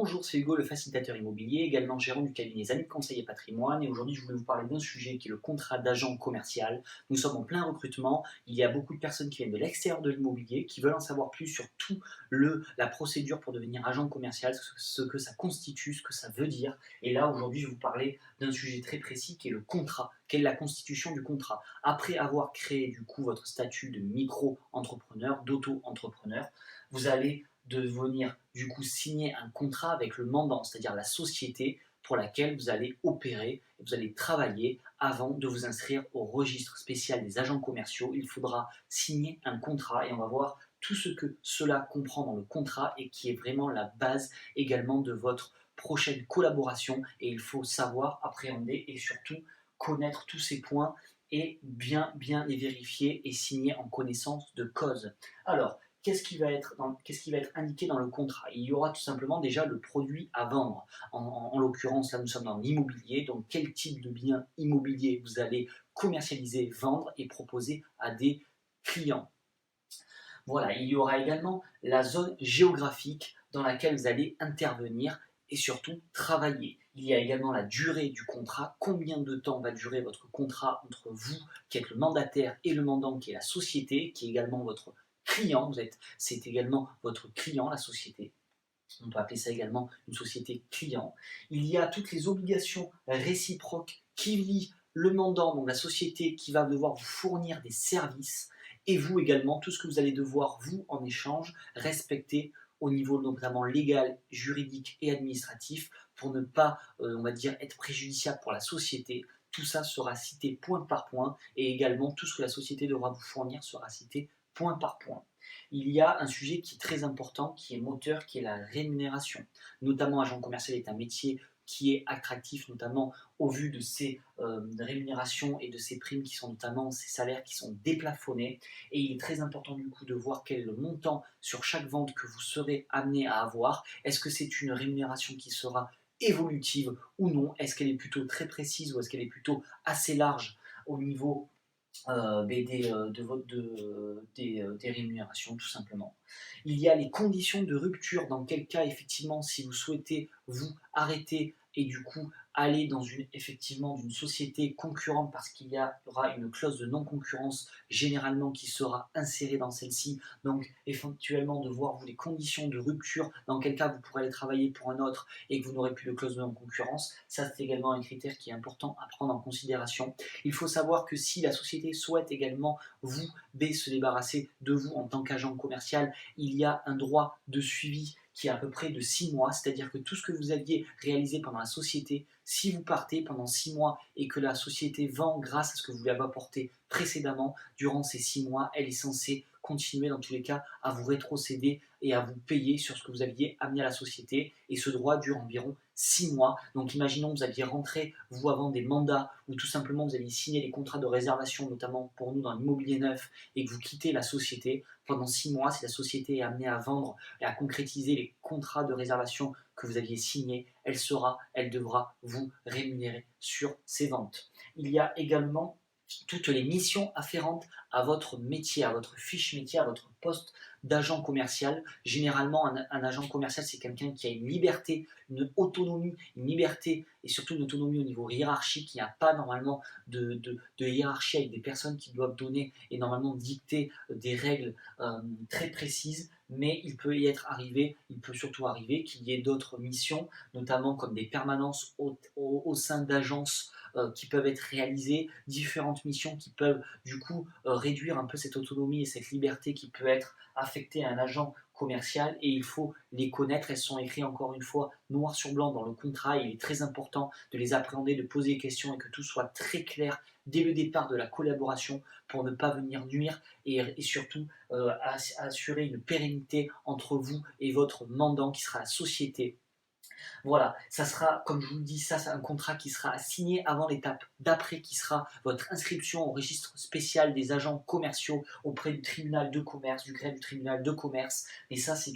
Bonjour, c'est Hugo, le facilitateur immobilier, également gérant du cabinet Les Amis de Conseil et Patrimoine. Et aujourd'hui, je voulais vous parler d'un sujet qui est le contrat d'agent commercial. Nous sommes en plein recrutement. Il y a beaucoup de personnes qui viennent de l'extérieur de l'immobilier, qui veulent en savoir plus sur la procédure pour devenir agent commercial, ce que ça constitue, ce que ça veut dire. Et là, aujourd'hui, je vais vous parler d'un sujet très précis qui est le contrat. Quelle est la constitution du contrat? Après avoir créé du coup votre statut de micro-entrepreneur, d'auto-entrepreneur, vous allez devenir du coup signer un contrat avec le mandant, c'est-à-dire la société pour laquelle vous allez opérer et vous allez travailler avant de vous inscrire au registre spécial des agents commerciaux. Il faudra signer un contrat et on va voir tout ce que cela comprend dans le contrat et qui est vraiment la base également de votre prochaine collaboration. Et il faut savoir appréhender et surtout connaître tous ces points et bien les vérifier et signer en connaissance de cause. Alors, qu'est-ce qui va être indiqué dans le contrat? Il y aura tout simplement déjà le produit à vendre. En l'occurrence, là, nous sommes dans l'immobilier, donc quel type de bien immobilier vous allez commercialiser, vendre et proposer à des clients. Voilà, il y aura également la zone géographique dans laquelle vous allez intervenir et surtout travailler. Il y a également la durée du contrat, combien de temps va durer votre contrat entre vous, qui êtes le mandataire, et le mandant, qui est la société, qui est également votre client. C'est également votre client, la société. On peut appeler ça également une société client. Il y a toutes les obligations réciproques qui lient le mandant, donc la société qui va devoir vous fournir des services, et vous également, tout ce que vous allez devoir, vous, en échange, respecter au niveau notamment légal, juridique et administratif pour ne pas, on va dire, être préjudiciable pour la société. Tout ça sera cité point par point et également tout ce que la société devra vous fournir sera cité point par point. Il y a un sujet qui est très important, qui est moteur, qui est la rémunération. Notamment, agent commercial est un métier qui est attractif, notamment au vu de ses rémunérations et de ses primes qui sont notamment ses salaires qui sont déplafonnés. Et il est très important du coup de voir quel est le montant sur chaque vente que vous serez amené à avoir. Est-ce que c'est une rémunération qui sera évolutive ou non? Est-ce qu'elle est plutôt très précise ou est-ce qu'elle est plutôt assez large au niveau des rémunérations tout simplement. Il y a les conditions de rupture, dans quel cas effectivement si vous souhaitez vous arrêter et du coup aller dans effectivement d'une société concurrente parce qu'il y aura une clause de non-concurrence généralement qui sera insérée dans celle-ci, donc éventuellement de voir vous les conditions de rupture, dans quel cas vous pourrez aller travailler pour un autre et que vous n'aurez plus de clause de non-concurrence. Ça c'est également un critère qui est important à prendre en considération. Il faut savoir que si la société souhaite également se débarrasser de vous en tant qu'agent commercial, il y a un droit de suivi qui est à peu près de 6 mois, c'est-à-dire que tout ce que vous aviez réalisé pendant la société, si vous partez pendant 6 mois et que la société vend grâce à ce que vous lui avez apporté précédemment, durant ces 6 mois, elle est censée continuer dans tous les cas à vous rétrocéder et à vous payer sur ce que vous aviez amené à la société, et ce droit dure environ 6 mois. Donc imaginons que vous aviez rentré, vous, avant des mandats, ou tout simplement vous aviez signé les contrats de réservation, notamment pour nous dans l'immobilier neuf, et que vous quittez la société pendant 6 mois, si la société est amenée à vendre et à concrétiser les contrats de réservation que vous aviez signés, elle devra vous rémunérer sur ces ventes. Il y a également toutes les missions afférentes à votre métier, à votre fiche métier, à votre poste d'agent commercial. Généralement, un agent commercial, c'est quelqu'un qui a une liberté, une autonomie, une liberté et surtout une autonomie au niveau hiérarchique. Il n'y a pas normalement de hiérarchie avec des personnes qui doivent donner et normalement dicter des règles très précises. Mais il peut surtout arriver qu'il y ait d'autres missions, notamment comme des permanences au sein d'agences qui peuvent être réalisées, différentes missions qui peuvent du coup réduire un peu cette autonomie et cette liberté qui peut être affectée à un agent commercial, et il faut les connaître. Elles sont écrites encore une fois noir sur blanc dans le contrat, et il est très important de les appréhender, de poser des questions et que tout soit très clair dès le départ de la collaboration pour ne pas venir nuire et surtout assurer une pérennité entre vous et votre mandant qui sera la société. Voilà, ça sera, comme je vous le dis, ça c'est un contrat qui sera signé avant l'étape d'après, qui sera votre inscription au registre spécial des agents commerciaux auprès du tribunal de commerce, du greffe du tribunal de commerce. Et ça, c'est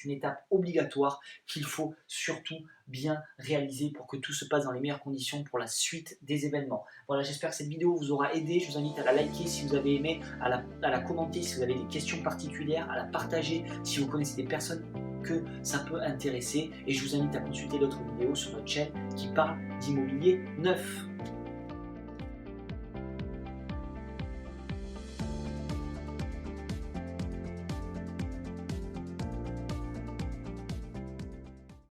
une étape obligatoire qu'il faut surtout bien réaliser pour que tout se passe dans les meilleures conditions pour la suite des événements. Voilà, j'espère que cette vidéo vous aura aidé. Je vous invite à la liker si vous avez aimé, à la commenter si vous avez des questions particulières, à la partager si vous connaissez des personnes que ça peut intéresser et je vous invite à consulter d'autres vidéos sur notre chaîne qui parle d'immobilier neuf.